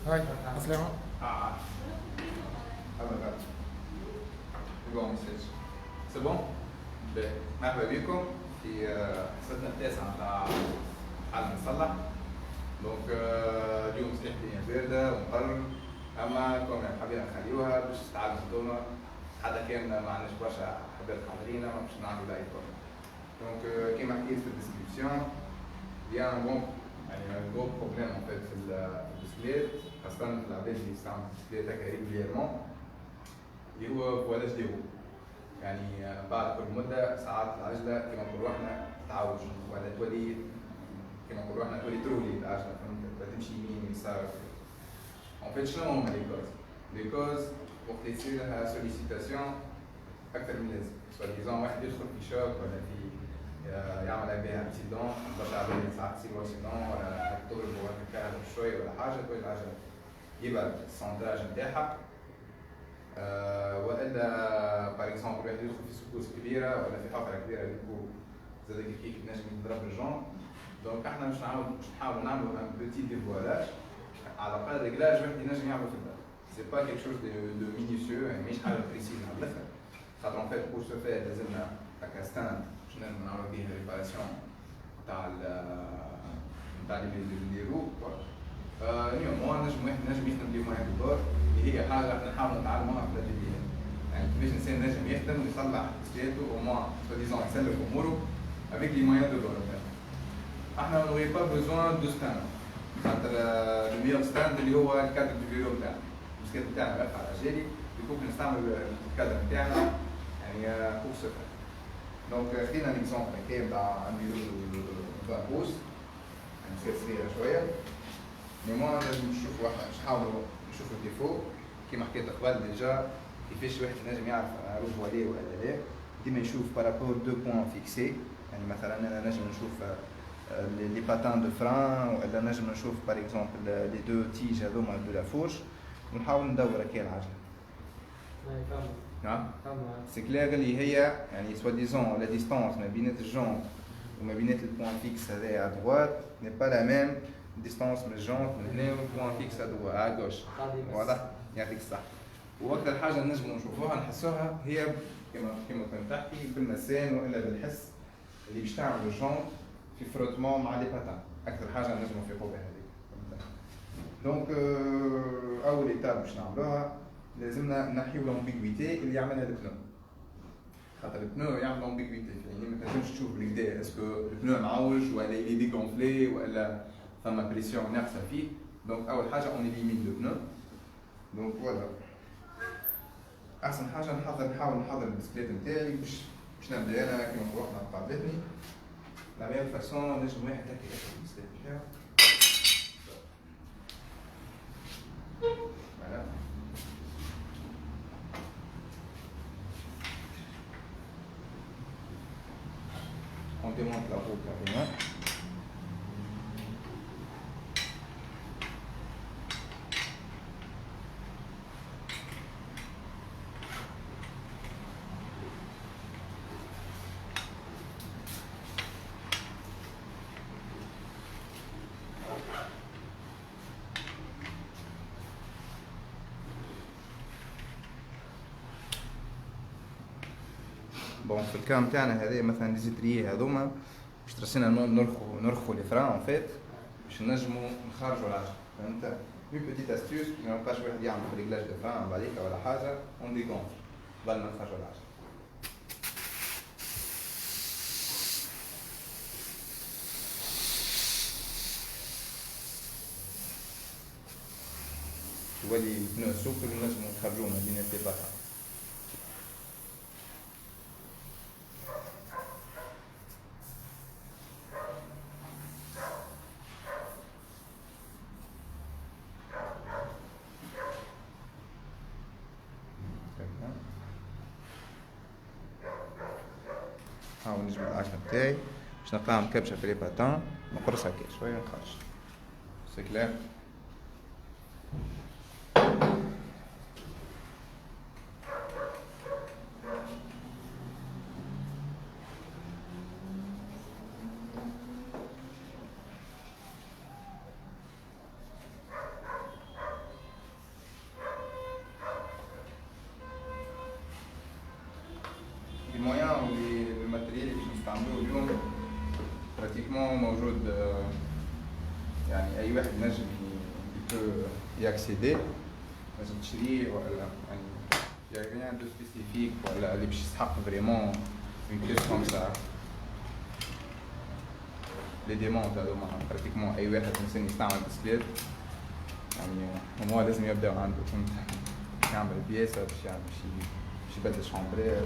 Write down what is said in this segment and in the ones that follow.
هاي عسلامة. Ah, ah bah, c'est bon, c'est bon. مرحبا بكم في حصتنا التاسعة نتاع تعلم نصلح. دونك اليوم صحيح الدنيا باردة ومطر، أما كنا حابين نخليوها باش تتعلموا انتوما، حتى كان ما عندناش برشا حبات حاضرين ما باش نعملوا لايف كورس. دونك كيما حكيت في الديسكريبسيون، يا بون يعني un gros problème en fait في البسكليت، خاصة العباد اللي يستعملوا البسكليت هكا ريغوليرمون، اللي هو فوالاج دي رو. يعني بعد كل مدة ساعات العجلة كما نقولوا احنا تعوج ولا تولي، كما نقولوا احنا تولي ترولي العجلة، فهمت؟ تمشي يمين يسار. En fait شنو هما لي كوز؟ لي كوز وقت يصير لها سوليسيتاسيون أكثر من اللازم، سوا ديزون واحد يدخل في شوك ولا في يعمل بها اكسيدون، برشا عباد ساعات يصيروا اكسيدون ولا تضربوا ولا كهرباء شوية ولا حاجة، تولي العجلة يبعد السنتراج نتاعها. والا باغ اكزومبل واحد يدخل في سكوس كبيره ولا في حفره كبيره اللي هو زاد كيف نجم يضرب الجون. دونك احنا باش نحاولوا نعملوا ان بوتي ديفوالاج على الاقل ريغلاج واحد ينجم يعملوا في البال. سي با كيك شوز دو مينيسيو، يعني ماهيش حاجه بريسيز على الاخر، خاطر ان فيت بور سو فير لازمنا هكا ستاند باش نجموا نعملوا بيه ريباراسيون تاع لي رو. نيومون نجم واحد نجم يخدم لي موان دو اللي هي حاجه احنا نحاولوا نتعلموها في التدريبيه، يعني كيفاش الانسان نجم يخدم ويصلح بسكليتو او موان سوا ديزون يسلك اموره افيك لي موان دو بور. احنا نوغي با بوزوان دو ستاند، خاطر لو ميور ستاند اللي هو الكادر دو فيلو نتاعنا، البسكليت نتاعنا واقف على جالي، يكون نستعمل الكادر نتاعنا يعني بور سو فير. دونك خدينا ليكزومبل هكايا نتاع ان فيلو 20 بوس، يعني بسكليت صغيره شويه. ميمون لازم نشوفوا واحد نحاولوا نشوفوا الديفو كيما حكيت قبل ديجا، كيفاش واحد نجم يعرف روح وليه ولا لا. ديما يشوف بارابور دو بوان فيكسي، يعني مثلا انا نجم نشوف لي باتان دو فران، ولا نجم نشوف باغ اكزومبل لي دو تيج هذوما دو لا فورش، ونحاول ندور هكا العجله. نعم سي كلير اللي هي يعني سوا ديزون لا ديستونس ما بين الجونت وما بين البوان فيكس هذايا ا droite ني با لا ميم ديستونس من الجونت من هنا والبوان فيكس ا غوش. واضح؟ يعطيك الصحة. واكثر حاجه نجموا نشوفوها نحسوها هي كما كنت تحكي بالمسان والا بالحس اللي باش تعمل الجونت في فروتمون مع لي باتان، اكثر حاجه نجموا نفيقوا بها هذيك. دونك اول ايتاب باش نعملوها لازمنا نحيو لومبيغويتي اللي يعملها البنو، خاطر البنو يعمل لومبيغويتي، يعني ما تنجمش تشوف بالكدا اسكو البنو معوج ولا يلي ديغونفلي ولا ثم بريسيون ناقصه فيه. دونك اول حاجه اون اليمين لو بنو. دونك فوالا احسن حاجه نحاول نحضر البسكليت نتاعي باش نبدا انا كيما روحنا قابلتني لا ميم فاسون. نجم واحد هكا ياخذ البسكليت نتاعو فوالا on démonte la roue carrément. بون في الكام تاعنا هذا مثلا ليزيتريي هذوما باش ترسينا نرخو لي فران اون فيت باش نجمو نخرجوا العجل، فهمت؟ اون بوتيت استيوس ما يبقاش واحد يعمل ريغلاج دو فران بعديك ولا حاجه اون ديغونف قبل ما نخرجوا العجل. تولي البنو سوبر نجمو نخرجوه ما بين لي باتان. نحاول نجبد العجلة نتاعي باش نلقاها مكبشة في لي باتان، نقرص هكا شوية ونخرج. سي كلير؟ اي واحد نجم ياكسيدي نجم تشريه ولا يعني rien de spécifique ولا اللي باش يسحق فريمون une pièce comme ça. Les démontes هذوما براتيكمون اي واحد انسان يستعمل بسكليت يعني هو لازم يبدا عنده يعمل بياسه باش يعمل باش يبدل شامبرير.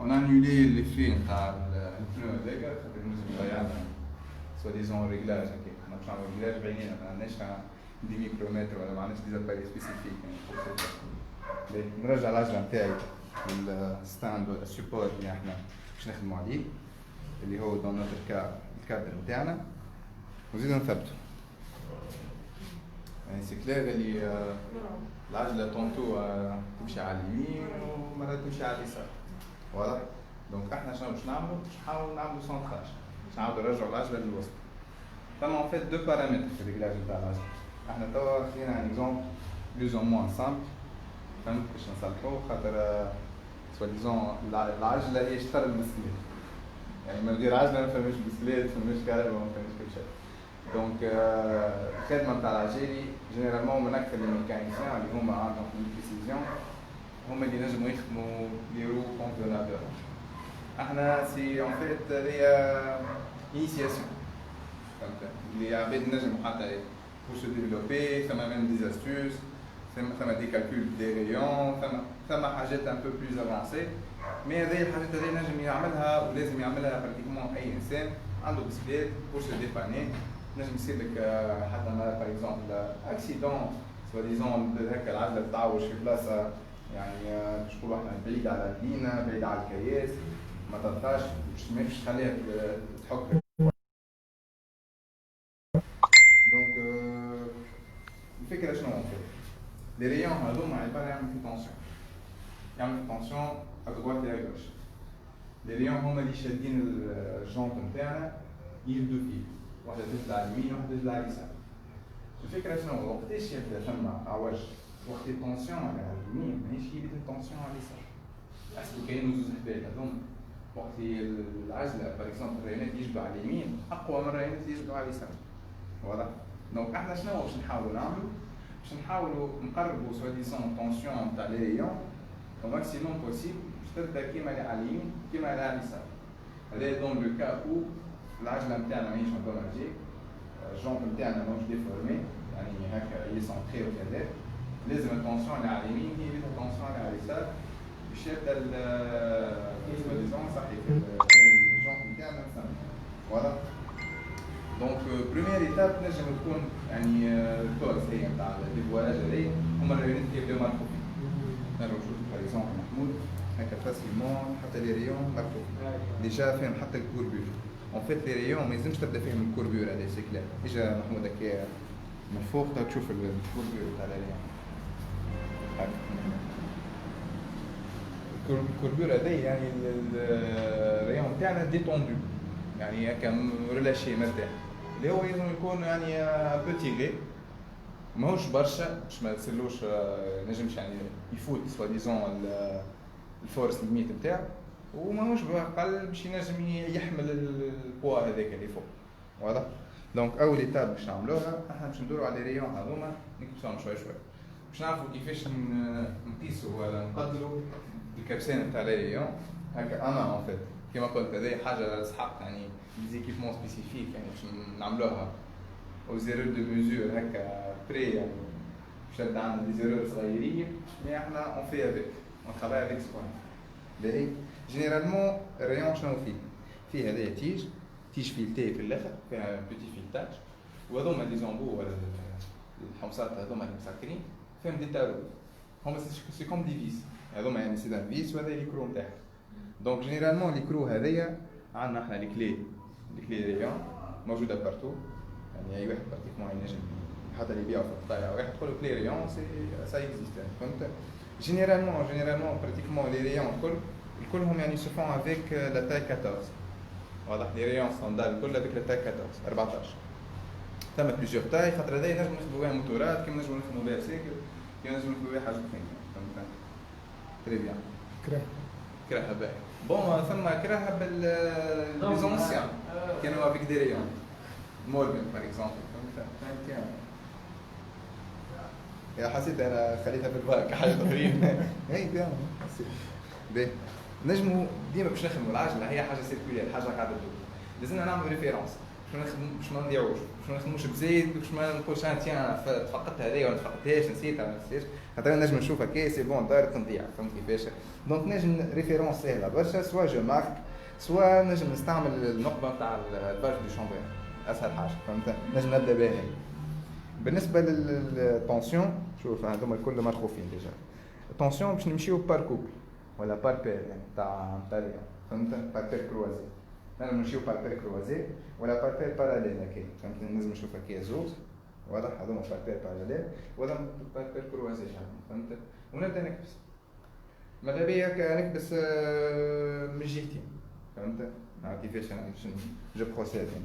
On a annulé l'effet نتاع البنو هذاك خاطر نجم يضيعنا سوا ديزون ريغلاج هكاك. حنا باش نعملو ريغلاج بعينينا ما عندناش دي ميكرومتر ولا ما عندناش دي زاباري سبيسيفيك يعني. نرجع العجله نتاعي للستاند ولا السيبور اللي احنا باش نخدمو عليه اللي هو دون نوتر الكادر نتاعنا ونزيدو نثبتو. يعني سي كلير اللي العجله طونتو تمشي على اليمين ومرات تمشي على اليسار. واضح؟ دونك احنا شنو باش نعملو؟ باش نحاولو نعملو سونتراج، باش نعاودو نرجعو العجله للوسط. فما اون فيت دو بارامتر في الريغلاج نتاع العجله. احنا توا خدينا ان اكزومبل بلوز او موان سامبل فهمت باش نصلحوه خاطر سوا ديزون العجله هي شطر البسكليت. يعني من غير عجله ما فماش بسكليت، ما فماش كهرباء، ما فماش كل شيء. دونك الخدمه نتاع العجالي جينيرالمون من اكثر الميكانيسيان اللي هما عندهم بريسيزيون هما اللي نجموا يخدموا لي رو كونفيوناتور. احنا سي اون فيت هي انيسياسيون فهمت اللي عباد نجموا حتى بور سو ديفلوبي. ثم ميم دي استوس، ثم دي كالكول دي ريون، ثم حاجات ان بو بلوز افونسي. مي هذه الحاجات هذه نجم يعملها ولازم يعملها براتيكمون اي انسان عنده بسكليت بور سو ديباني. نجم يصير لك حتى باغ اكزومبل اكسيدون سوا ديزون هكا العجله تعوج في بلاصه يعني باش نقولوا احنا بعيد على المدينه، بعيد على الكياس، ما تلقاش باش تخليها تحك. دونك الفكره شنو هو؟ لي ريون هذوما عباره يعملوا في تونسيون، يعملوا تونسيون ا دوات اي ا غوش. لي ريون هما اللي شادين الجونط نتاعنا يهدوا فيه، واحده تهز على اليمين وواحده تهز على اليسار. الفكره شنو هو؟ وقتاش يبدا ثم عوج؟ وقت التونسيون على اليمين ماهيش هي اللي التونسيون على اليسار. اسكو كاينو زوج حبال هذوما وقت العجله باغ اكزومبل الريونات يجبدوا على اليمين اقوى من الريونات اللي يجبدوا على اليسار. واضح؟ دونك احنا شنو باش نحاولوا نعملوا؟ باش نحاولوا نقربوا سوا ديزون طونسيون تاع لي ريون او ماكسيموم بوسيبل باش تبدا كيما اللي على اليمين كيما اللي على اليسار. هذا دون لو كا او العجله نتاعنا ماهيش انكوماجي، الجونط نتاعنا ماهوش ديفورمي يعني هكا هي سونتري وكذا. لازم التونسيون اللي على اليمين هي اللي التونسيون اللي على اليسار باش يبدا سوا ديزون صحيح الجونط نتاعنا مثلا. واضح؟ دونك بروميير ايتاب نجم تكون يعني الكورس هي نتاع الديفوالاج هذايا هما الريونات اللي يبداو مرفوع فيه. نروحو باغ اكزومبل محمود هكا فاسيلمون حتى لي ريون مرفوع ديجا فيهم حتى الكوربور. اون فيت لي ريون ما يلزمش تبدا فيهم الكوربور هذا سي كلير. اجا محمود هكا من فوق تشوف الكوربور تاع لي ريون هكا. الكوربور هذا يعني الريون تاعنا ديتوندو يعني هكا ريلاشي مرتاح اللي هو لازم يكون يعني بوتي غي ماهوش برشا باش ما يصيرلوش نجمش يعني يفوت سوا ديزون الفورس ليميت نتاعو وماهوش اقل باش ينجم يحمل البوا هذاك اللي فوق. واضح؟ دونك اول ايتاب باش نعملوها احنا باش ندورو على لي ريون هذوما نكبسوهم شوي شوي باش نعرفوا كيفاش نقيسوا ولا نقدروا الكبسان تاع لي ريون. هكا انا اون فيت كما قلت هذه حاجه سحق يعني ديزيكيبمون سبيسيفيك يعني باش نعملوها او زيرو دو ميزور هكا بري يعني باش نبدا عندنا دي زيرور صغيرين مي احنا اون في افيك اون ترافاي افيك سبوان. باهي جينيرالمون الريون شنو فيه هذايا تيج فيلتي في الاخر فيها بوتي فيلتاج وهذوما لي زومبو ولا الحمصات هذوما اللي مسكرين فيهم دي تارو هما سي كوم دي فيس هذوما يعني سي دان فيس وهذا لي كرو نتاعها. دونك جينيرالمون لي كرو هذايا عندنا احنا لي كلي لي كلي ريون موجوده بارتو، يعني اي واحد براتيكمون ينجم حتى اللي يبيعوا في القطاع واحد تقول له كلي ريون سا اكزيست، فهمت. جينيرالمون براتيكمون لي ريون كلهم يعني سو فون افيك لا تاي 14. واضح، لي ريون ستاندار الكل افيك لا تاي 14. ثم بليزيور تاي، خاطر هذا نجم نخدموا بها موتورات كيما نجموا نخدموا بها سيكل، كيما نجم نخدموا بها حاجات ثانيه، فهمت. تري بيان. كراهه باهي. بون ثم كراهه بالليزونسيان كانوا افيك دي ريون مورغان باغ اكزومبل، فهمت. يا حسيت انا خليتها بالباك حاجه تقريبا. اي بيان باهي. نجموا ديما باش نخدموا العجله هي حاجه سيركولير، حاجه قاعده تدور، لازمنا نعملوا ريفيرونس باش نخدموا، باش ما نضيعوش، باش ما نخدموش بزيد، باش ما نقولش تيان تفقدت هذه ولا تفقدتهاش، نسيتها ما نسيتش، خاطر نجم نشوفها كي سي بون دارت نضيع، فهمت كيفاش. دونك نجم ريفيرونس سهله برشا، سوا جو مارك سوا نجم نستعمل النقبه نتاع الباج دو شامبيون، اسهل حاجه، فهمت. نجم نبدا بها. بالنسبه للطونسيون شوف هذوما الكل مرخوفين ديجا. الطونسيون باش نمشيو بار كوبل ولا بار بير، يعني تاع ريون، فهمت، بار بير كروازي. نجم نمشيو بار بير كروازي ولا بار بير باراليل هكا، فهمت. لازم نشوف هكا زوز، واضح، هذوما بار بير باراليل ولا بار بير كروازي، فهمت. ونبدا نكبس، ماذا بيا نكبس من جهتين، فهمت. كيفاش انا جو بروسيد، يعني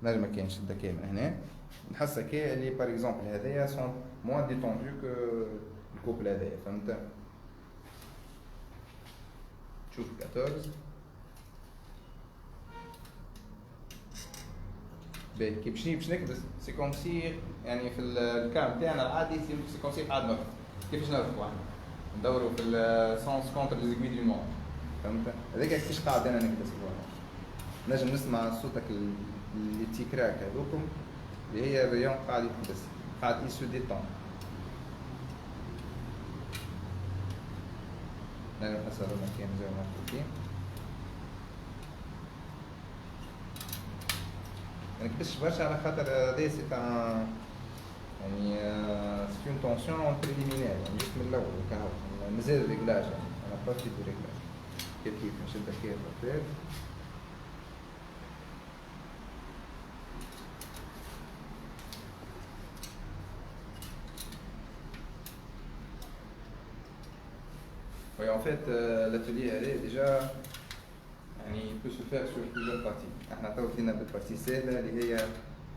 نجم ما كاينش الذكاء من هنا، نحس هكا اللي باغ اكزومبل هذايا سون موان ديتوندو كو الكوبل هذايا، فهمت. شوف 14 باهي كي باش نكبس سي كوم سي، يعني في الكام تاعنا العادي سي كوم سي قاعد نرفض. كيفاش نرفضوا احنا؟ ندوروا في السونس كونتر لي زيكوي دو مون، فهمت. هذاك كيفاش قاعد انا نكبس، نجم نسمع صوتك اللي تيكراك هذوكم اللي هي الريون قاعد يكبس، قاعد يسو ديتون. لا نحس هذا المكان زي ما قلت. ما نكبسش برشا على خاطر هذا سي تاع يعني سي اون طونسيون بريليمينير، يعني جيت من الاول كهو مازال الريغلاج، انا بارتي دو ريغلاج كيف نشد هكا البابيل. Oui, en fait, l'atelier est déjà يعني peut se faire sur plusieurs parties. احنا تو بدينا بالبارتي السهله اللي هي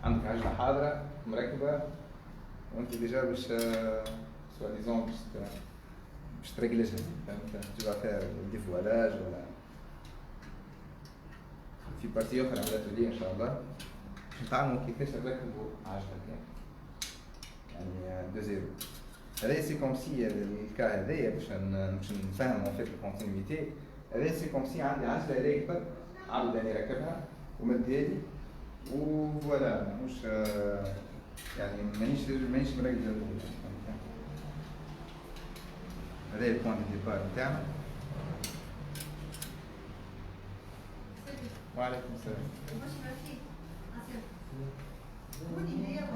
عندك عجله حاضره مركبه وانت ديجا باش سوا ديزون باش ترجلجها، فهمت. تجي فيها ديفوالاج ولا في بارتي اخرى من الاتوليه ان شاء الله باش نتعلموا كيفاش نركبوا عجله كامله، يعني دو زيرو. هذا سي كوم سي الكا هذايا باش نفهموا في الكونتينيتي. هذا سي كوم سي عندي عجله راكبه، عبد اني راكبها ومدالي وفوالا، مش يعني مانيش مركز. هذا البوان دي ديبار نتاعنا. وعليكم السلام.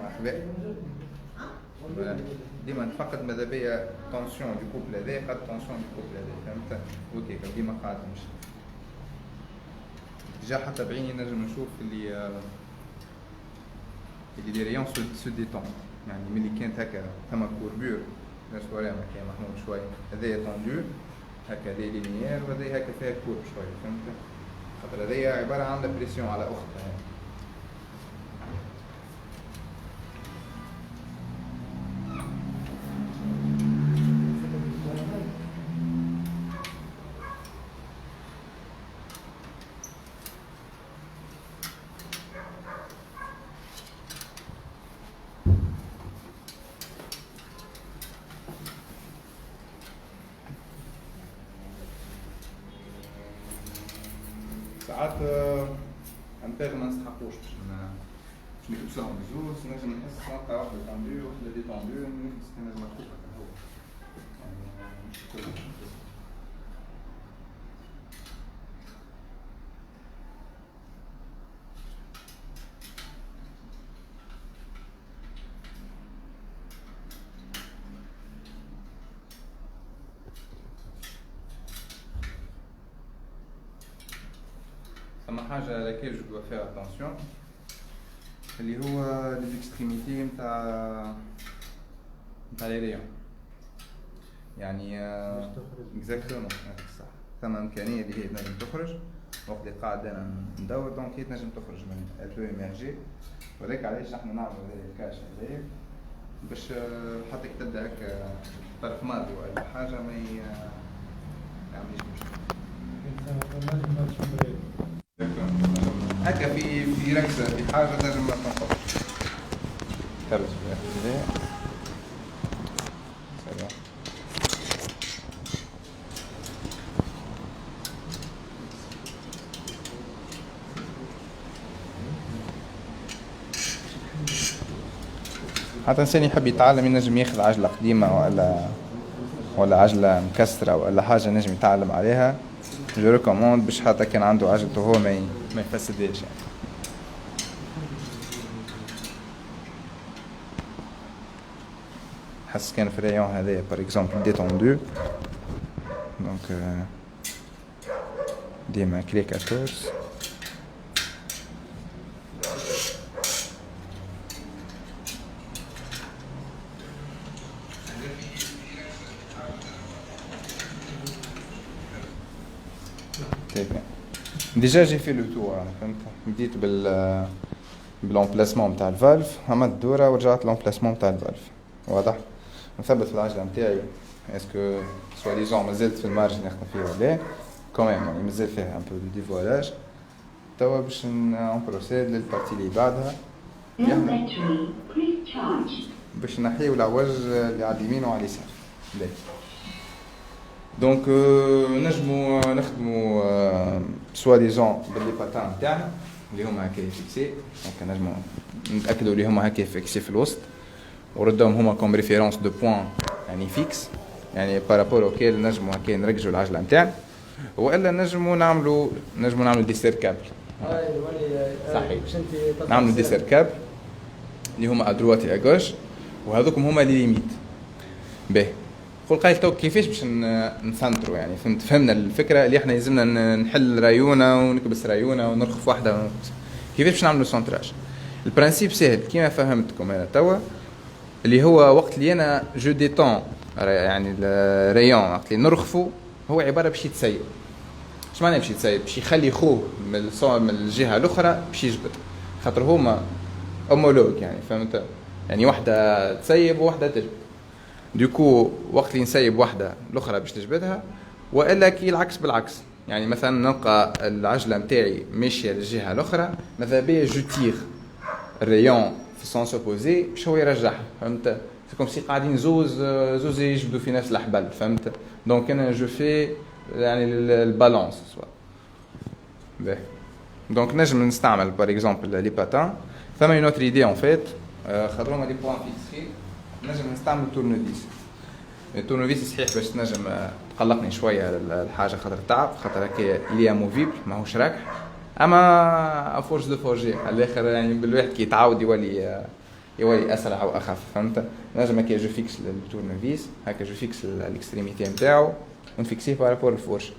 مرحبا. ديما نفقد ماذا بيا طونسيون دو كوبل هذا قد طونسيون دو كوبل هذا، فهمت. اوكي ديما قاعد مش ديجا حتى بعيني نجم نشوف اللي لي ريون سو ديتون، يعني ملي كانت هكا ثما كوربور شويه ما كان محمود شويه، هذايا طوندو هكا دي لينيير وهذايا هكا فيها كورب شويه، فهمت. خاطر هذايا عباره عن لا بريسيون على اختها. ساعات امبير ما نستحقوش باش نكبسوهم بزوز، نجم نحس نلقى واحدة طوندو وواحدة ديتوندو نكبس كان مفتوحة هو، يعني مش كل ثم ثم حاجه لكي جو دو فير اتونسيون اللي هو ليكستريميتي نتاع لي ريون يعني اكزاكتومون صح. ثم امكانيه اللي هي تنجم تخرج وقت اللي قاعد انا ندور دونك هي تنجم تخرج من البو ايمرجي، ولكن علاش احنا نعملوا هذا الكاش هذايا باش حتى كي تبدا هكا طرف ماضي ولا حاجه ما يعملش مشكل. هكا في ركزه في حاجه تنجم ما تنقص ترجع هذايا حتى إنسان يحب يتعلم ينجم ياخذ عجلة قديمة ولا عجلة مكسرة ولا حاجة نجم يتعلم عليها. جو ريكوموند باش حتى كان عنده عجلته هو ما يفسدهاش يعني. حس كان في الريون هذايا بار اكزومبل ديتوندو دونك ديما كليك 14 ديجا جي في لو تور انا فهمت. بديت بالامبلاسمون نتاع الفالف، عملت دوره ورجعت لامبلاسمون نتاع الفالف واضح. نثبت في العجله نتاعي اسكو سوا ديزون مازلت في المارج اللي نخدم فيه ولا كوميم يعني مازال فيها ان بو دو ديفوالاج. توا باش نبروسيد للبارتي اللي بعدها باش نحيو العوج اللي على اليمين وعلى اليسار. دونك نجمو نخدمو سوا ديزون باللي باتان تاعنا اللي هما هكا فيكسي، دونك نجمو نتاكدوا اللي هما هكا فيكسي في الوسط وردهم هما كوم ريفيرونس دو بوين يعني فيكس يعني بارابور اوكيل نجمو هكا نركزوا العجله نتاعنا، والا نجمو نعملو دي سيركابل. صحيح نعملو دي سيركابل اللي هما ادروات اغوش وهذوكم هما لي ليميت. باهي قول قايل تو كيفاش باش نسنترو يعني فهمنا الفكره اللي احنا لازمنا نحل رايونا ونكبس رايونا ونرخف واحده كيفاش باش نعملوا سونتراج. البرانسيب سهل كيما فهمتكم انا توا اللي هو وقت اللي انا جو دي طون يعني الريون وقت اللي نرخفو هو عباره باش يتسيب. اش معناه باش يتسيب؟ باش يخلي خوه من الجهه الاخرى باش يجبد خاطر هما اومولوج يعني فهمت يعني واحده تسيب وواحده تجبد. دوكو وقت اللي نسيب واحدة الأخرى باش تجبدها، وإلا كي العكس بالعكس يعني مثلا نلقى العجلة متاعي ماشية للجهة الأخرى ماذا بيا جو تيغ الريون في سونس اوبوزي باش هو يرجعها فهمت. كوم سي قاعدين زوز يجبدوا في نفس الحبل فهمت. دونك أنا جو في يعني البالانس سوا باهي. دونك نجم نستعمل بار اكزومبل لي باتان. ثم اون اوتر ايدي اون فيت خاطر هما لي بوان فيكسي نجم نستعمل تورنوفيس. التورنوفيس صحيح باش تنجم تقلقني شويه الحاجه خاطر تعب خاطر هكا ليا موفيبل ماهوش راكح، اما افورس دو فورجي على الاخر يعني بالواحد كي يتعاود يولي اسرع او اخف فهمت. نجم هكا جو فيكس التورنوفيس هكا جو فيكس الاكستريميتي نتاعو ونفيكسيه بارابور الفورج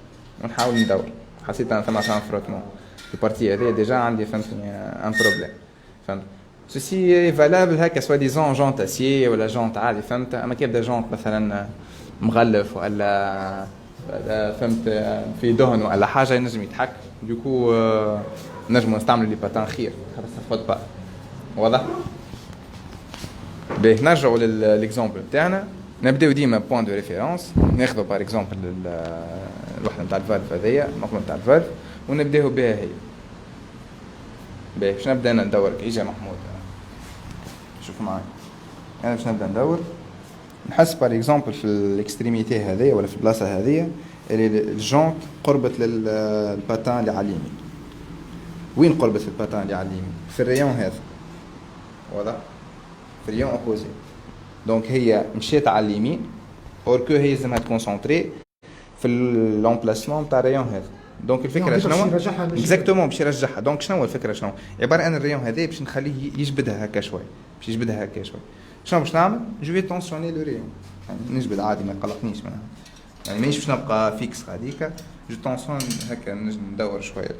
ونحاول ندور. حسيت انا ثما شان فروتمون البارتي هذه ديجا عندي فهمتني ان بروبليم فهمت. سوسي فالابل هكا سوا ديزون جونت اسيي ولا جونت عادي فهمت. اما كي يبدا جونت مثلا مغلف ولا فهمت في دهن ولا حاجه ينجم يتحك دوكو نجمو نستعملوا لي باتان خير خاطر صفات با واضح. باهي نرجعوا للاكزومبل تاعنا نبداو ديما بوين دو ريفيرونس ناخذوا بار اكزومبل الوحده نتاع الفالف هذيا المقلوب نتاع الفالف ونبداو بها هي. باهي باش نبدا انا ندور كيجا محمود شوف معايا انا باش نبدا ندور نحس بار اكزومبل في الاكستريميتي هذيا ولا في البلاصه هذيا اللي الجونت قربت للباتان اللي على اليمين. وين قربت الباتان اللي على اليمين؟ في الريون هذا واضح في الريون اوبوزي. دونك هي مشيت على اليمين اور كو هي لازمها تكونسونطري في لومبلاسمون تاع الريون هذا. دونك الفكره شنو اكزاكتومون باش يرجعها. دونك شنو الفكره شنو عباره ان الريون هذا باش نخليه يجبدها هكا شوي باش يجبدها هكا شوي. شنو باش نعمل جو في تونسيوني لو ريون يعني نجبد عادي ما يقلقنيش منها يعني ماهيش باش نبقى فيكس هذيك جو تونسيون هكا نجم ندور شويه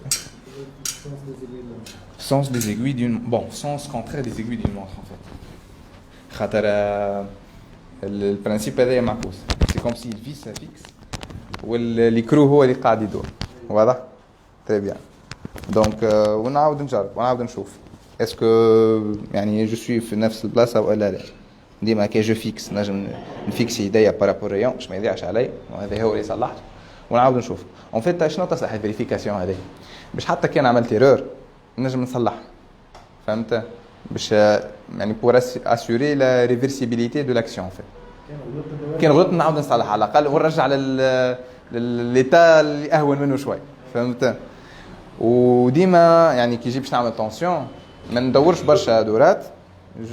Sens des aiguilles d'une... Bon, sens contraire des aiguilles d'une montre, en fait. خاطر le principe هذا معكوس. C'est comme si le vis ça fixe. والكرو هو اللي قاعد يدور. واضح؟ Très bien. Donc, ونعاود نجرب ونعاود نشوف. Est-ce que يعني je suis في نفس البلاصة ولا لا؟ ديما كي جو فيكس نجم نفيكس يديا بارابور ريون باش ما يضيعش علي وهذا هو اللي صلحت ونعاود نشوف. En fait شنو تصلح الفيريفيكاسيون هذه؟ باش حتى كان عملت ايرور نجم نصلحها. فهمت؟ باش يعني pour assurer la réversibilité de l'action en fait. كان غلطت نعاود نصلح على الاقل ونرجع للإيتا اللي اهون منه شوي. فهمت؟ وديما يعني كي يجي باش نعمل طونسيون ما ندورش برشا دورات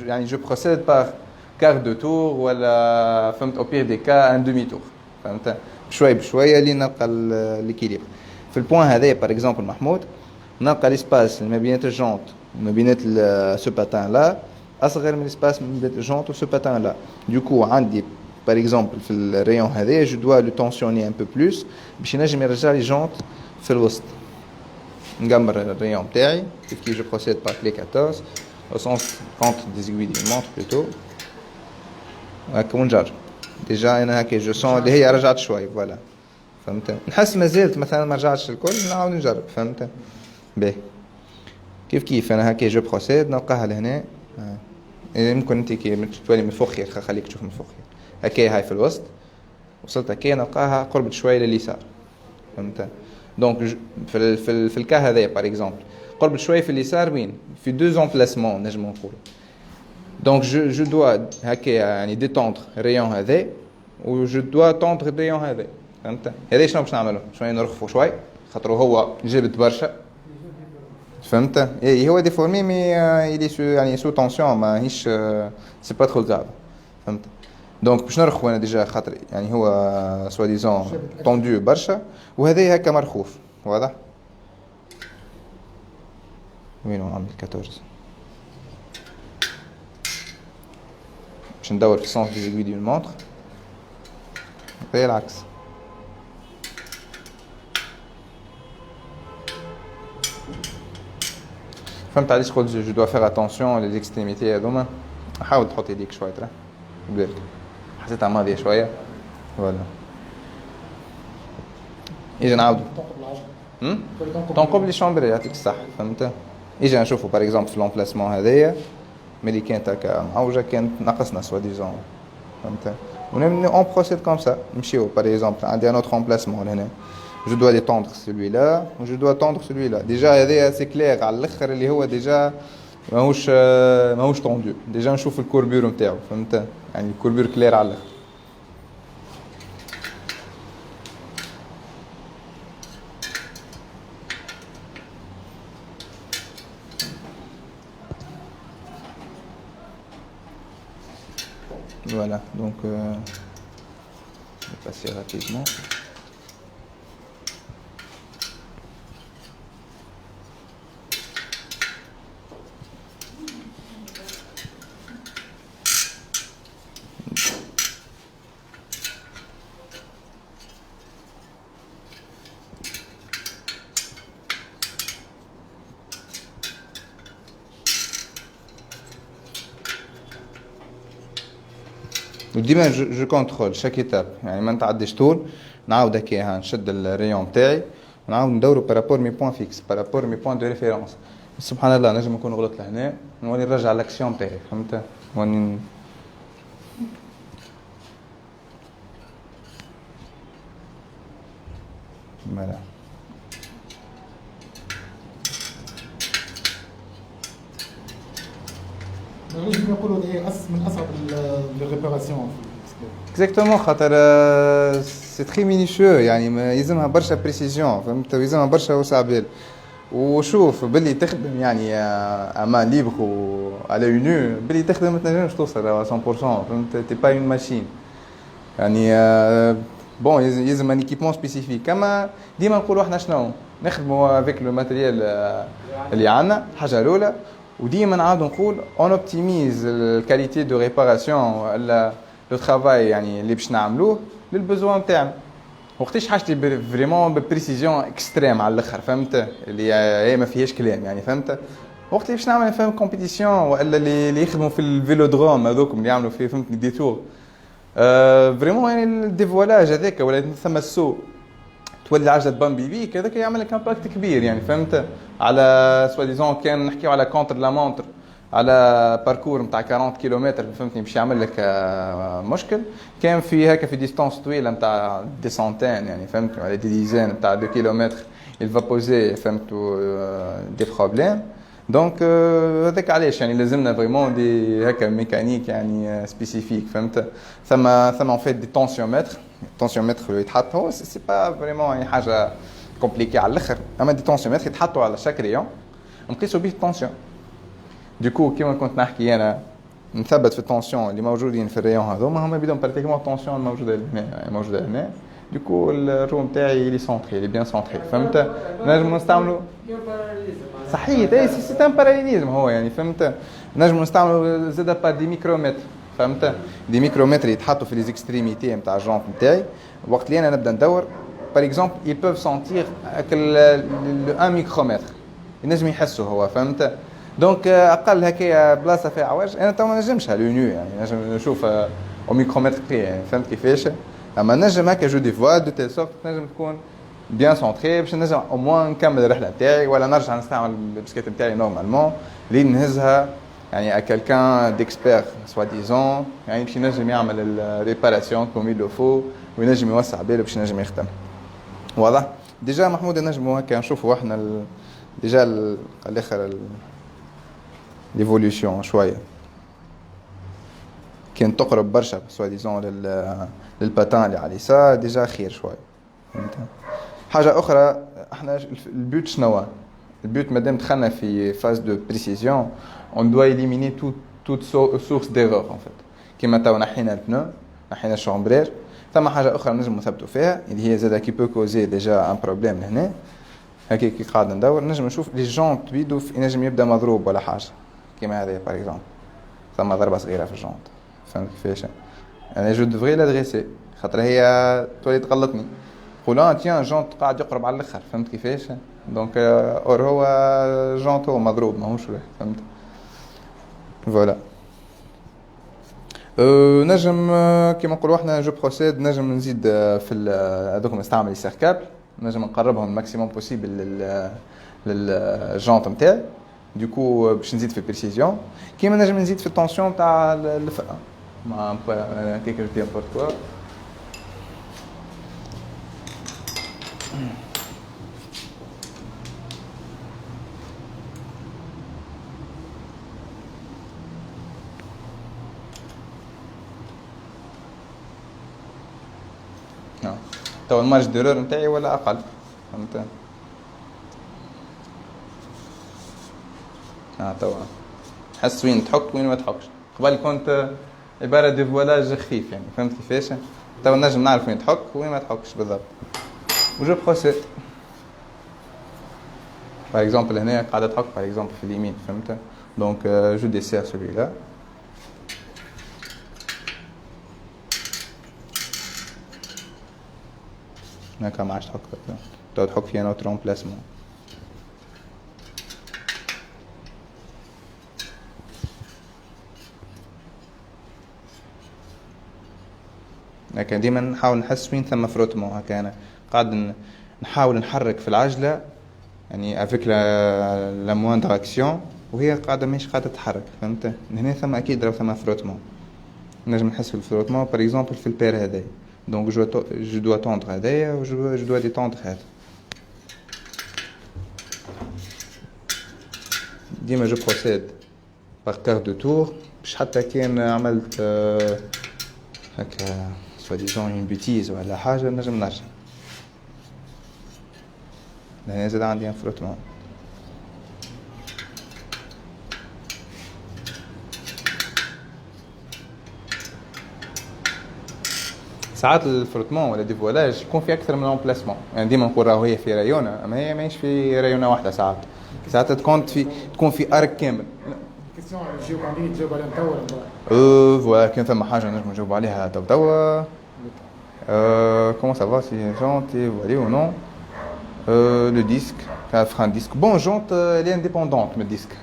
يعني جو بروسيد بار كار دو تور ولا فهمت او بير دي كا ان دومي تور. فهمت؟ شوي بشويه اللي نلقى ليكيليبر. في البوان هذايا باغ اكزومبل محمود نلقى ليسباس ما بين الجونت وما بين سو باتان لا اصغر من ليسباس ما بين الجونت و سو باتان لا. دوكو عندي باغ اكزومبل في الريون هذايا جو دوا لو تونسيوني ان بو بلوس باش ينجم يرجع لي جونت في الوسط. نقمر الريون تاعي كيف جو بروسيد بار كلي 14 au sens compte des aiguilles d'une montre plutôt. هكا ونجرب ديجا انا هكا جو سون اللي هي رجعت شوي فوالا. فهمت؟ نحس ما زلت مثلا ما رجعتش الكل نعاود نجرب. فهمت؟ باهي كيف انا هكا جو بروسيد نلقاها لهنا. يمكن انت كي تولي من فوق خير خليك تشوف من فوق خير. هكا هاي في الوسط وصلت هكا نلقاها قربت شوي لليسار. فهمت؟ دونك في الكا هذايا باغ اكزومبل قربت شوي في اليسار وين في دو امبلاسمون نجم نقول. دونك جو دوا هكا يعني ديتوندر الريون هذا و جو دوا توندر الريون هذا. فهمت؟ هذا شنو باش نعملو شويه نرخفو شوي خاطر هو جبت برشا. فهمت؟ اي هو ديفورمي مي يلي سو يعني سو تونسيون ماهيش سي با ترو غراف. فهمت؟ دونك باش نرخو انا ديجا خاطر يعني هو سوا ديزون طوندو برشا وهذا هكا مرخوف. واضح؟ وينو عامل 14 باش ندور في السونس دي زيغوي دي مونتر غير العكس. فهمت علاش قلت جو دوا فيغ اتونسيون لي اكستريميتي هذوما. حاول تحط يديك شويه ترى بالك حسيتها ماضيه شويه. فوالا اجي نعاودو تنقب لي شومبري يعطيك الصح. فهمت؟ اجي نشوفو باغ اكزومبل في لومبلاسمون هذايا ملي كانت هكا معوجه كانت ناقصنا سوا ديزون. فهمت؟ ونمني اون بروسيد كوم سا نمشيو باغ اكزومبل عندي ان اوتر امبلاسمون هنا جو دوا لي توندر سولوي لا و جو دوا توندر سولوي لا. ديجا هذايا سي كلير على الاخر اللي هو ديجا ماهوش طوندو. ديجا نشوف الكوربور نتاعو. فهمت؟ يعني الكوربور كلير على الاخر. Voilà, donc je vais passer rapidement. وديما جو كونترول شاك ايتاب يعني ما نتعديش طول نعاود هكاها نشد الريون تاعي ونعاود ندورو بارابور مي بوين فيكس بارابور مي بوين دو ريفيرونس. سبحان الله نجم نكون غلط لهنا نولي نرجع لاكسيون تاعي. فهمت؟ وني فوالا نجم نقولوا هي من اصعب الريباراسيون. اكزاكتومون خاطر سي تري مينيشيو يعني يلزمها برشا بريسيزيون. فهمت؟ يلزمها برشا وسع بال. وشوف باللي تخدم يعني امان ليبر و على يونو باللي تخدم ما تنجمش توصل 100%. فهمت؟ تي با اون ماشين يعني بون يلزم ان ايكيبمون سبيسيفيك. كما ديما نقولوا احنا شنو نخدموا افيك لو ماتيريال اللي عندنا الحاجه الاولى. وديما نعاودو نقول اون اوبتيميز الكاليتي دو ريباراسيون ولا لو ترافاي يعني اللي باش نعملوه للبزوان تاعنا. وقتاش حاجتي فريمون ببريسيزيون اكستريم على الاخر فهمت اللي هي ما فيهاش كلام يعني فهمت وقت اللي باش نعمل فهم كومبيتيسيون ولا اللي يخدموا في الفيلودروم هذوكم اللي يعملوا فيه فهمت دي تور فريمون يعني الديفولاج هذاك ولا ثم السوق تولي عجله بامبي بيك هذاك يعمل لك امباكت كبير يعني فهمت على سوا ديزون كان نحكيو على كونتر لا مونتر على باركور نتاع 40 كيلومتر فهمتني باش يعمل لك مشكل كان في هكا في ديستانس طويله نتاع دي سونتين يعني فهمت على دي ديزين نتاع 2 كيلومتر il va poser فهمتوا دي بروبليم دونك هذاك علاش يعني لازمنا فريمون دي هكا ميكانيك يعني سبيسيفيك فهمت ثم اون فيت دي تونسيومتر يتحط هو سي با فريمون يعني حاجه كومبليكي على الاخر اما دي تونسيومتر يتحطوا على شاك ريون نقيسوا به التونسيون دوكو كيما كنت نحكي انا نثبت في التونسيون اللي موجودين في الريون هذوما هما بدهم براتيكمون التونسيون الموجوده هنا يعني موجوده هنا دوكو الروم تاعي لي سونتري لي بيان سونتري فهمت نجم نستعملوا صحيح سي ان باراليزم هو يعني فهمت نجم نستعملوا زاده با دي ميكرومتر فهمت دي ميكرومتر يتحطوا في لي اكستريميتي نتاع الجونت نتاعي وقت اللي انا نبدا ندور باغ اكزومبل ils peuvent sentir ال 1 ميكرومتر ينجم يحسوا هو فهمت دونك اقل هكايا بلاصه فيها عواج انا تو ما نجمش لونيو يعني نجم نشوف او ميكرومتر بري يعني فهمت كيفاش اما نجم هكا جو دي فوا دو تيل سورت نجم تكون بيان سونتري باش نجم او موان نكمل الرحله نتاعي ولا نرجع نستعمل البسكيت نتاعي نورمالمون اللي نهزها يعني ا كالكان ديكسبير سوا ديزون يعني باش ينجم يعمل الريباراسيون كوم يلو فو وينجم يوسع باله باش ينجم يخدم واضح ديجا محمود نجموا هكا نشوفوا احنا ديجا الاخر ليفوليوشن شويه كان تقرب برشا سوا ديزون للباتان اللي على اليسار ديجا خير شويه فهمت حاجه اخرى احنا البيوت شنو البيوت مادام دخلنا في فاز دو بريسيزيون اون دوا إليميني توت سورس ديرور ان فيت كيما تو نحينا البنو نحينا الشامبرير ثم حاجه اخرى نجم نثبتوا فيها اللي هي زاده كي بو كوزي ديجا ان بروبليم لهنا هكا كي قاعد ندور نجم نشوف لي جونت بيدو ينجم يبدا مضروب ولا حاجه كيما هذا باغ اكزومبل ثم ضربه صغيره في الجونت فهمت كيفاش انا جو دفغي لادريسي خاطر هي تولي تغلطني قولان تيان جونت قاعد يقرب على الاخر فهمت كيفاش دونك اور هو جونت هو مضروب ماهوش فهمت فوالا نجم كيما نقولوا احنا جو بروسيد نجم نزيد في هذوك نستعمل لي سيركابل نجم نقربهم الماكسيموم بوسيبل للجونت نتاعي دوكو باش نزيد في البريسيزيون كيما نجم نزيد في التونسيون تاع الفرقه مع كيكر دي امبورت كوا تو المارج ديرور نتاعي ولا اقل فهمت تو حس وين تحك وين ما تحكش قبل كنت عباره دي فوالاج خفيف يعني فهمت كيفاش تو نجم نعرف وين تحك وين ما تحكش بالضبط وجو بروسيد باغ اكزومبل هنا قاعده تحك باغ اكزومبل في اليمين فهمت دونك جو ديسير سولي لا هكا ما عادش تحك تو تحك فيها نوت رومبلاسمون لكن ديما نحاول نحس وين ثم فروتمون هكا انا قاعد نحاول نحرك في العجله يعني افيك لا موندر اكسيون وهي قاعده مش قاعده تتحرك فهمت هنا ثم اكيد راه ثم فروتمون نجم نحس في الفروتمون باغ اكزومبل في البير هذايا دونك جو دوا توندر هذايا و جو دوا ديتوندر هذا ديما جو بروسيد باغ كار دو تور باش حتى كان عملت هكا سوا ديزون اون بيتيز ولا حاجه نجم نرجع لان زاد عندي ان فروتمون ساعات الفروتمون ولا ديفولاج يكون في اكثر من امبلاسمون يعني ديما نقول راهو هي في رايونه اما هي ماهيش في رايونه واحده ساعات تكون في ارك كامل كيسيون جاوب عليها تجاوب عليها تو ولا فوالا كان ثم حاجه نجم نجاوب عليها توا Comment savoir si une jante est voilée ou non? Le disque, un frein disque. Bon, jante, elle est indépendante, le disque.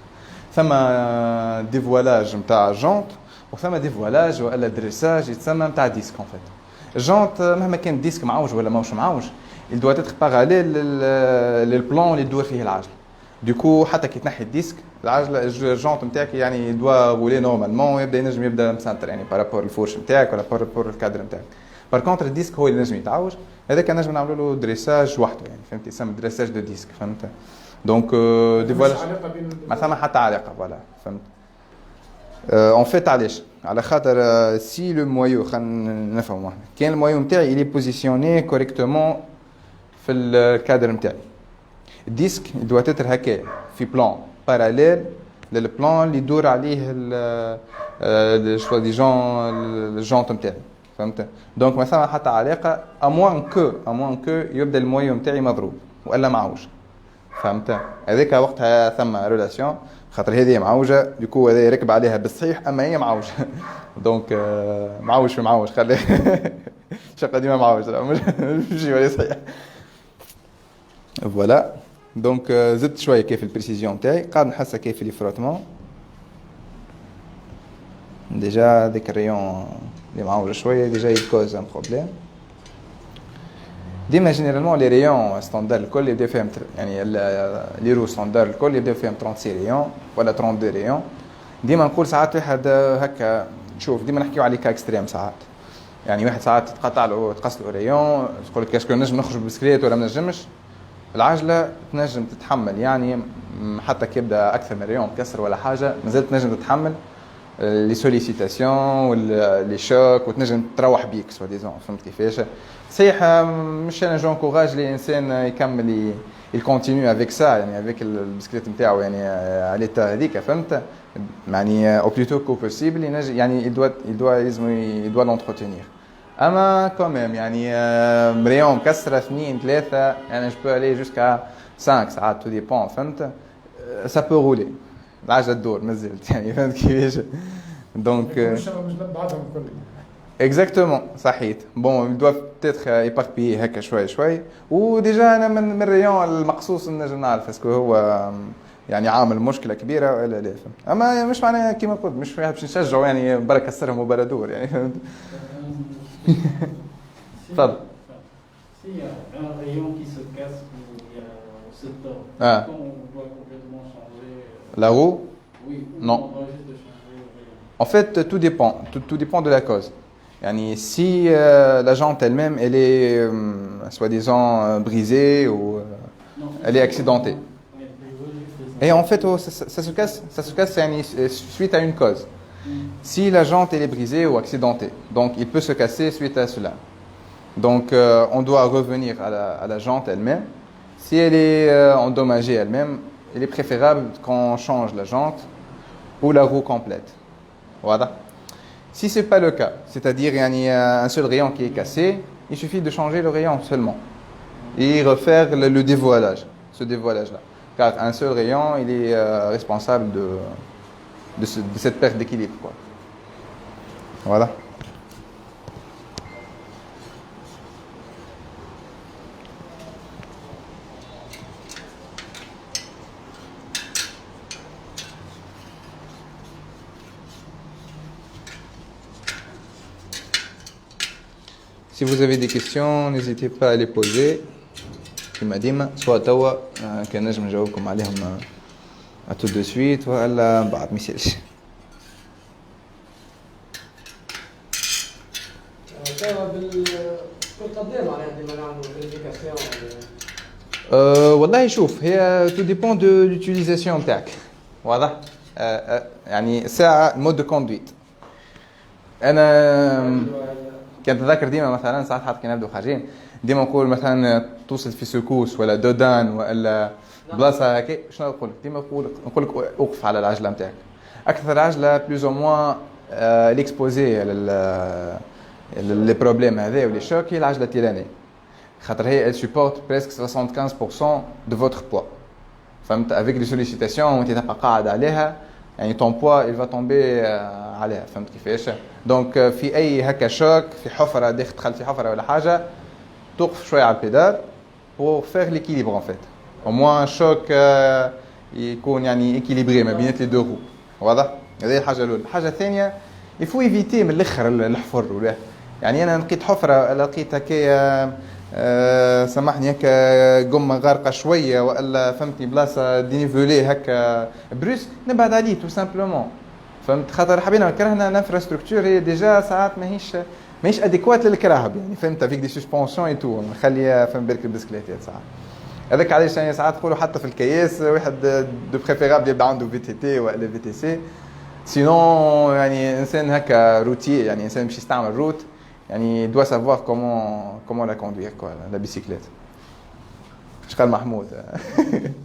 Ça m'a dévoilage نتاع jante وثما dévoilage ولا dressage يتسمى نتاع disque en fait. Jante مهما كان disque معوج ولا ماهوش معوج il doit être parallèle للبلان اللي تدور فيه العجلة. Du coup حتى كي تنحي الديسك العجلة الجونت نتاعك يعني doit rouler normalement يبدا ينجم يبدا مسنتر يعني بارابور الفورش نتاعك ولا بارابور الكادر نتاعك. بار كونتر الديسك هو اللي نجم يتعوج هذاك نجم نعملوا له دريساج وحده يعني فهمت يسمى دريساج دو ديسك فهمت دونك ديفوالاج ما ثم حتى علاقه فوالا فهمت اون فيت علاش على خاطر سي لو مويو خلينا نفهموا احنا كان المويو نتاعي اللي بوزيسيوني كوريكتومون في الكادر نتاعي الديسك دو تتر هكا في بلان باراليل للبلان اللي يدور عليه شوا ديجون الجونت نتاعي فهمت دونك ما ثم حتى علاقه اموان كو يبدا المويو نتاعي مضروب والا معوج فهمت هذيك وقتها ثم ريلاسيون خاطر هذه معوجه ديكو هذا يركب عليها بالصحيح اما هي معوجه دونك معوج في معوج خليه شقه ديما معوج مش ولا صحيح فوالا دونك زدت شويه كيف البريسيزيون تاعي قاعد نحسها كيف لي فروتمون ديجا ديك الريون اللي معوجه شويه ديجا يكوز ان بروبليم ديما جينيرالمون لي ريون ستاندار الكل يبداو فيهم يعني لي رو ستاندار الكل يبداو فيهم 36 ريون ولا 32 ريون ديما نقول ساعات واحد هكا تشوف ديما نحكيو على كا اكستريم ساعات يعني واحد ساعات تقطع له تقص له ريون تقول لك اسكو نجم نخرج بالبسكليت ولا ما نجمش العجله تنجم تتحمل يعني حتى كي يبدا اكثر من ريون كسر ولا حاجه مازالت تنجم تتحمل لي سوليسيتاسيون ولا لي شوك وتنجم تروح بيك سوا ديزون فهمت كيفاش صحيح مش انا جونكوراج لي انسان يكمل يكونتينيو افيك سا يعني افيك البسكليت نتاعو يعني على تا هذيك فهمت يعني او بلوتو كو بوسيبل يعني il doit l'entretenir اما كوميم يعني مريون مكسره 2 3 يعني جو بو aller jusqu'à 5 ساعات تو ديبون فهمت سا بو رولي العجله تدور مازالت يعني فهمت كيفاش دونك مش بعضهم الكل اكزاكتومون صحيت بون دو بتيتر ايباربي هكا شوي وديجا انا من الريون المقصوص نجم نعرف اسكو هو يعني عامل مشكله كبيره ولا لا فهمت اما مش معناها كيما قلت مش باش نشجعوا يعني برك كسرهم وبلا دور يعني فهمت تفضل S'il y a un rayon qui se casse ou on se tord, on doit complètement changer la roue Oui, non. On doit juste changer le rayon. En fait, tout dépend de la cause. Yani, si la jante elle-même, elle est soi-disant brisée ou elle est accidentée. Et en fait, ça se casse yani, suite à une cause. Si la jante elle est brisée ou accidentée, donc il peut se casser suite à cela. Donc on doit revenir à la jante elle-même. Si elle est endommagée elle-même, il est préférable qu'on change la jante ou la roue complète. Voilà. Si ce n'est pas le cas, c'est-à-dire il y a un seul rayon qui est cassé, il suffit de changer le rayon seulement et refaire le dévoilage, ce dévoilage-là. Car un seul rayon, il est responsable de cette perte d'équilibre, quoi. Voilà. Si vous avez des questions, n'hésitez pas à les poser. كما ديما سواء توا كان نجم نجاوبكم عليهم tout de suite ولا بعد ما يسالش. بالقدام معناها ديما نعملوا فيريفيكاسيون والله شوف هي tout dépend de l'utilisation نتاعك. واضح؟ يعني ساعة مود دو كوندويت. أنا كنت ذاكر ديما مثلا ساعات حتى كي نبداو خارجين ديما نقول مثلا توصل في سكوس ولا دودان ولا بلاصه هكا شنو نقول لك ديما نقول لك اوقف على العجله نتاعك اكثر عجله بلوز او موان ليكسبوزي لي بروبليم هذا ولي شوك هي العجله التيرانيه خاطر هي elle supporte presque 75% de votre poids فهمت افيك لي سوليسيتاسيون وانت تبقى قاعد عليها يعني ton poids il va tomber عليها فهمت كيفاش دونك في اي هكا شوك في حفره دخلت في حفره ولا حاجه توقف شويه على البيدال pour faire l'équilibre en fait au moins choc يكون يعني équilibré ما بين لي دو رو واضح هذه الحاجه الاولى الحاجه الثانيه il faut éviter من الاخر الحفر ولا يعني انا لقيت حفره لقيت هكا سامحني هكا قمه غارقه شويه والا فهمتني بلاصه دينيفولي هكا بروس نبعد عليه تو سامبلومون فهمت خاطر حبينا كرهنا الانفراستركتور هي ديجا ساعات ماهيش اديكوات للكراهب يعني فهمت افيك دي سسبونسيون اي تو نخليها فهم برك البسكليتات ساعات هذاك علاش يعني ساعات نقولوا حتى في الكياس واحد دو بريفيرابل يبدا عنده في تي تي ولا في تي سي سينون يعني انسان هكا روتي يعني انسان باش يستعمل روت يعني doit savoir comment la conduire quoi la bicyclette. اش قال محمود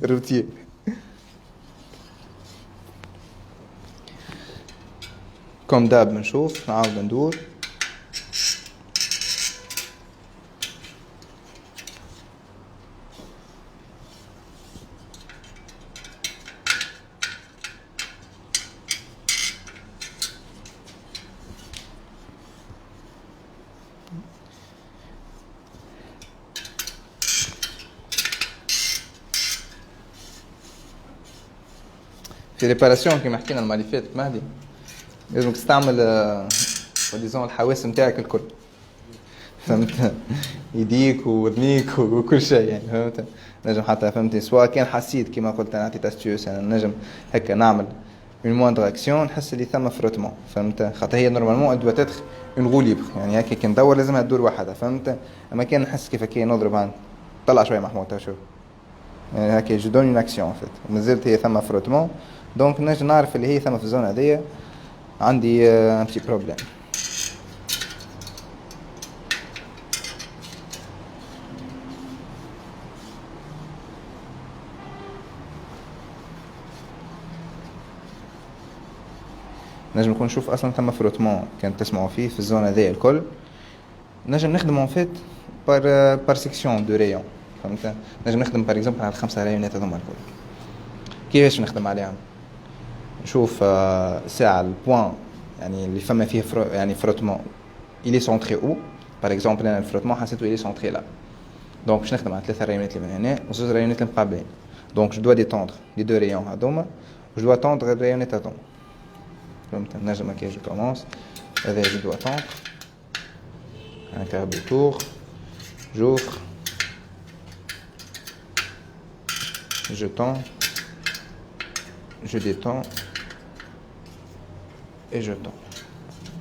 روتي كوم داب بنشوف نعاود ندور في ريباراسيون كيما حكينا المره اللي فاتت مهدي لازم تستعمل ديزون الحواس نتاعك الكل فهمت يديك وذنيك وكل شيء يعني فهمت نجم حتى فهمتي سواء كان حسيت كيما قلت انا عطيت استيوس يعني نجم هكا نعمل اون موندر اكسيون نحس اللي ثم فروتمون فهمت خاطر هي نورمالمون دو تاتر اون رو ليبر يعني هكا كي ندور لازمها تدور وحدها فهمت اما كان نحس كيف هكا نضرب عن طلع شويه محمود شوف يعني هكا جو دون اون اكسيون فيت مازالت هي ثم فروتمون دونك نجم نعرف اللي هي ثم في الزون هذيا عندي ان بتي بروبليم نجم نكون نشوف اصلا ثم فروتمون كان تسمعوا فيه في الزون هذيا الكل نجم نخدم ان فيت بار سيكسيون دو ريون فهمت نجم نخدم بار اكزومبل على 5 رايونات هذوما الكل كيفاش نخدم عليهم نشوف ساعة البوان يعني اللي فما فيه يعني فروتمون il est centré où par exemple انا الفروتمون حسيته il est centré là donc باش نخدم على 3 رايونات اللي من هنا وزوج رايونات المقابلين donc je dois détendre les deux rayons هذوما je dois tendre الرايونات هذوما فهمت نجم هكا je commence هذا je dois tendre un quart de tour j'ouvre je tends je détends et je tends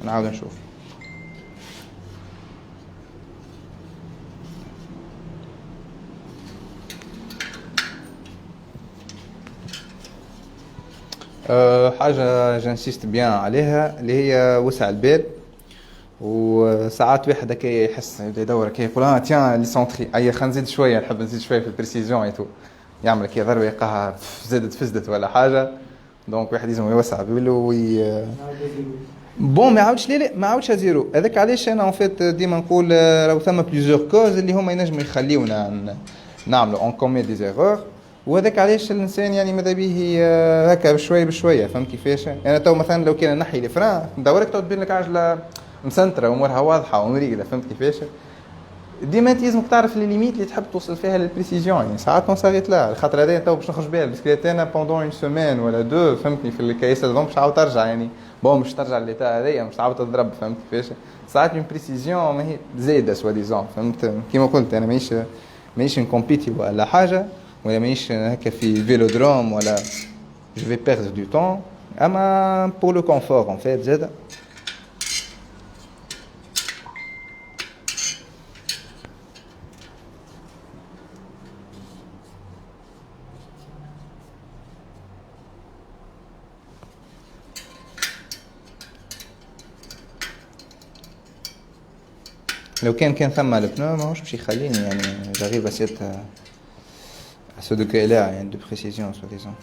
نعاود نشوف حاجة جنسيست بيان عليها اللي هي وسع البال وساعات واحد هكا يحس يدور هكا يقول تيان لي سونتري اي خلينا نزيد شويه نحب نزيد شويه في البريسيزيون ايتو يعمل كي ضربه يلقاها زادت فزدت ولا حاجه دونك واحد لازم يوسع بيولو بون ما يعاودش لا ما عاودش زيرو هذاك علاش انا اون فيت ديما نقول راهو ثما بليزيور كوز اللي هما ينجموا يخليونا نعملوا اون كومي دي زيرور وهذاك علاش الانسان يعني ماذا به هكا بشويه بشويه فهمت كيفاش انا تو مثلا لو كان نحي لي فران ندورك تو تبين لك عجله مسنتره وامورها واضحه ومريقله فهمت كيفاش ديما انت لازمك تعرف لي ليميت اللي تحب توصل فيها للبريسيزيون يعني ساعات نصاريت لا الخاطر هذا تو باش نخرج بها البسكليت انا بوندون اون سيمين ولا دو فهمتني في الكيس هذوم باش تعاود ترجع يعني بون مش ترجع لليتا هذيا مش تعاود تضرب فهمت كيفاش ساعات اون بريسيزيون ما هي زايده سوا ديزون فهمت كيما قلت انا ماهيش نكومبيتي ولا حاجه ولا ماهيش هكا في فيلودروم ولا جو في بيردre دو طون اما بور لو كونفور ان فيت زاد لو كان ثم البنو ماهوش باش يخليني يعني جاريف اسيت ce degré-là يعني de précision soi-disant.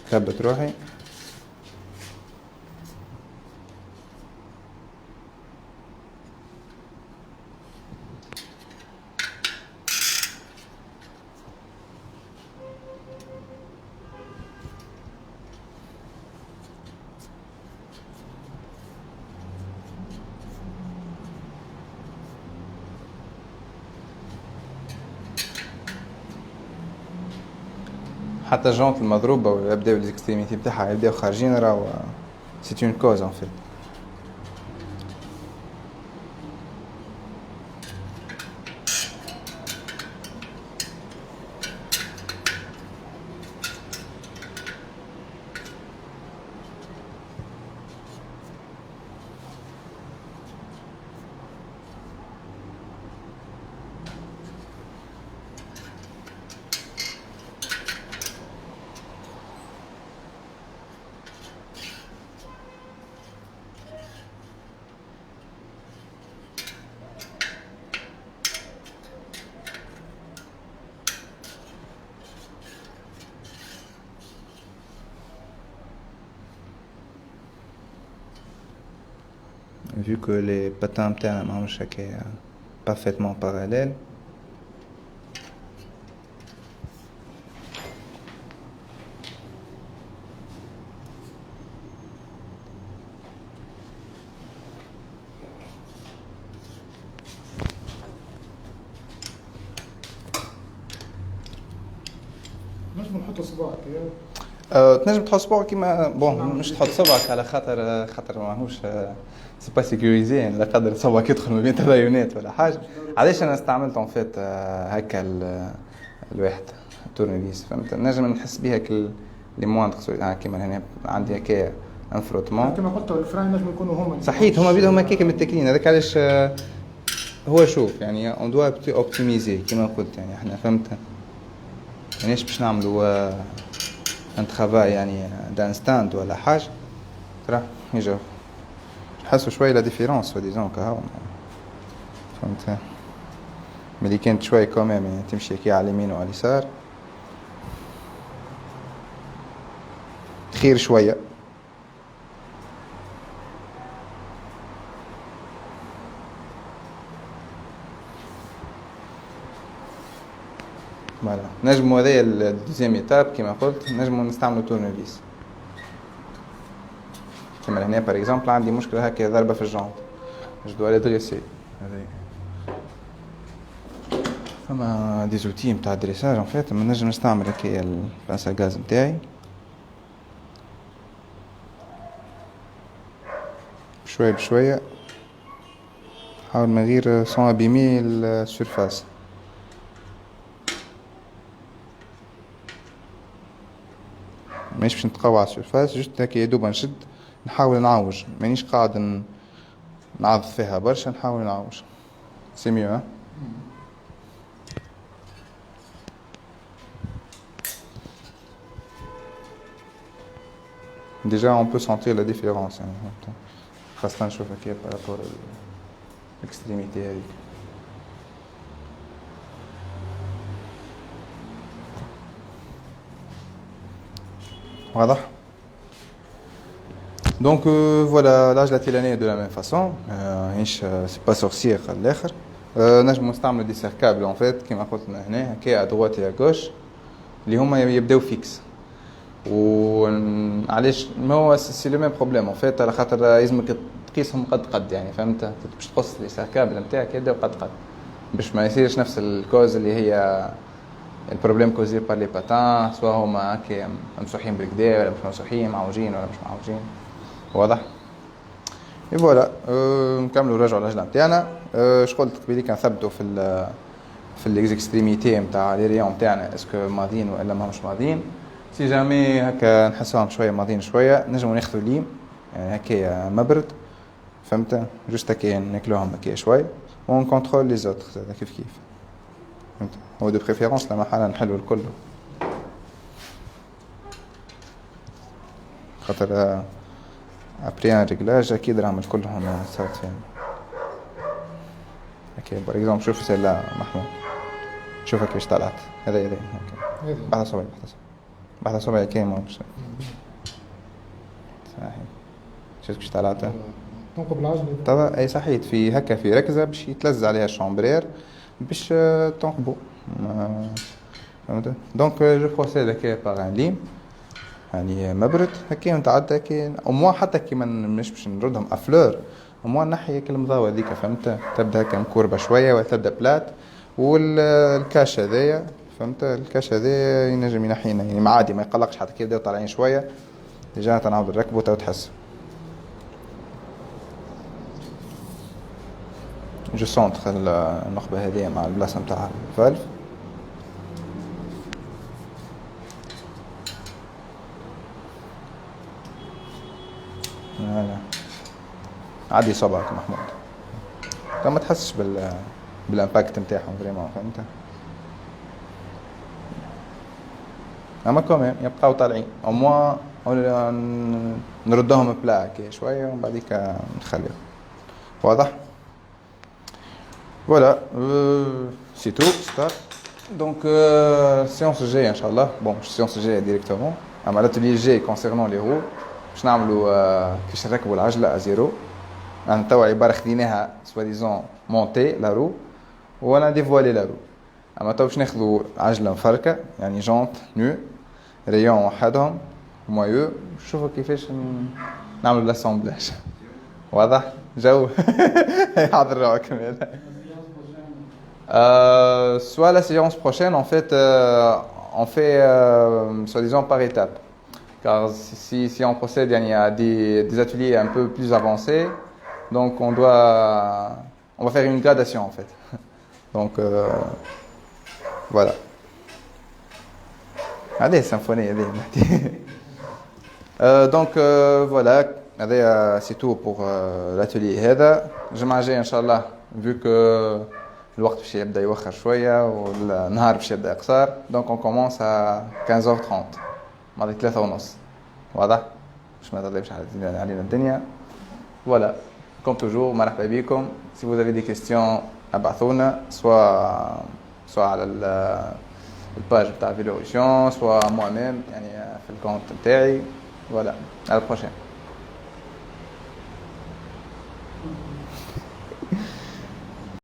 ثبت روحي. حتى الجونت المضروبة ويبداو ليزكستريميتي بتاعها يبداو خارجين راهو سي اون كوز ان فيت. Vu que les patins بتاعنا ماهمش هكا parfaitement parallèles. نجم نحط صباعك تنجم تحط صباعك كيما بون مش تحط صبعك على خاطر ماهوش سي با سيكوريزي لا قدر صبعك يدخل ما بين تباينات ولا حاجه. علاش انا استعملت ان فيت هكا الواحد تورنيفيس فهمت. نجم نحس بها لي موان كيما هنا عندي هكا انفروتمون كما قلت الفران نجم يكونوا هما صحيت هما بيدهم هكاك متكلين. هذاك علاش هو شوف يعني اون دوا اوبتيميزي كيما قلت يعني احنا فهمت مانيش باش نعملوا ان ترافاي يعني دان ستاند ولا حاجه ترى يجوا نحسوا شويه لا ديفيرونس سو ديزون كهو فهمت. ملي كانت شويه كوميم يعني تمشي كي على اليمين وعلى اليسار خير شويه. فوالا نجمو هذايا الدوزيام ايتاب كيما قلت نجمو نستعملو تورنيفيس كيما هنا بار اكزومبل عندي مشكله هكا ضربه في الجونط جو دو الي دريسي. هذايا فما دي زوتي نتاع دريساج ان فيت ما نجم نستعمل هكايا البلاصه الغاز نتاعي بشويه بشويه نحاول من غير سون ابيمي السيرفاس. مانيش باش نتقوى على السيرفاس جست هكا يدوب نشد نحاول نعوج مانيش قاعد نعض فيها برشا نحاول نعوج سي ميو. ديجا اون بو سونتير لا ديفيرونس يعني خاصة نشوف هكا بارابور الاكستريميتي هذيك. واضح. Donc voilà là je la tilanais de la même façon ماهيش c'est pas sorcière على الاخر. نجم نستعمل دي سيركابل ان فيت كيما قلت هنا هكا ادغوات يا غوش اللي هما يبداو فيكس. وعلاش ما هو سي لو ميم بروبليم ان فيت على خاطر لازمك تقيسهم قد يعني فهمت باش تقص لي سيركابل نتاعك يبداو قد باش ما يصيرش نفس الكوز اللي هي البروبليم كوزي بار لي باتان سواء هما هكا ممسوحين بالكدا ولا مش ممسوحين معوجين ولا مش معوجين. واضح. اي فوالا نكملوا نراجعوا العجله نتاعنا. اش قلت قبيله كنثبتوا في الاكستريميتي نتاع لي ريون نتاعنا اسكو ماضيين ولا ماهمش ماضيين. سي جامي هكا نحسوهم شويه ماضيين شويه نجموا ناخذوا ليم يعني هكا مبرد فهمت جوست هكا ناكلوهم هكا شويه ونكونترول لي زوتر هذا كيف فهمت. هو دو بريفيرونس لما حالا نحلو الكل خاطر ابري ان ريغلاج اكيد راهم كلهم صارت فيهم هكا. بار اكزومبل شوف سيلا محمود شوف كيفاش طلعت هذا هكا بعد صوي بعد صبع كيما صحيح شو كنت طلعتها تنقب العجلة توا اي صحيت في هكا في ركزه باش يتلز عليها الشامبرير باش تنقبو فهمت دونك جو بروسيد هكا باغ ان ليم يعني مبرد هكا نتعدى هكا او موا حتى كي مش باش نردهم افلور وموا نحي هيك المضاوى هذيك فهمت تبدا هكا مكوربه شويه ولا تبدا بلات والكاش هذايا فهمت الكاش هذايا ينجم ينحينا يعني عادي ما يقلقش حتى كي يبداو طالعين شويه ديجا تنعاود نركبو تو تحس جو سونتر النخبه هذه مع البلاصه نتاع الفالف فوالا عادي صبعك محمود ما تحسش بالامباكت نتاعهم فريمون فهمت اما كمان يبقاو طالعين او موا نردهم بلا كي شويه ومن بعديك نخليهم واضح voilà c'est tout start donc séance G inchallah bon séance G directement اما l'atelier G concernant les roues باش نعملوا كيفاش نركبوا العجله ازيرو انا توا عباره خديناها سواليزون مونتي لا رو وانا ديفوالي لا رو اما توا باش ناخذوا عجله مفركه يعني جونت نو ريون وحدهم ومايو شوفوا كيفاش نعملوا لاسامبلاج واضح جو حاضر روحك soit la séance prochaine en fait on fait soi-disant par étapes car si on procède il y a des ateliers un peu plus avancés donc on va faire une gradation en fait donc voilà allez symphonie allez donc voilà c'est tout pour l'atelier هذا جمعة جاي ان شاء الله vu que الوقت باش يبدا يوخر شويه والنهار باش يبدا يقصر دونك اون كومونس ا 15h30 ماضي 3:30 واضح باش ما تضيعش علينا الدنيا فوالا كوم توجور مرحبا بكم si vous avez des questions ابعثونا سواء على الباج بتاع فيلوريشن سواء moi même يعني في الكونت نتاعي فوالا à la prochaine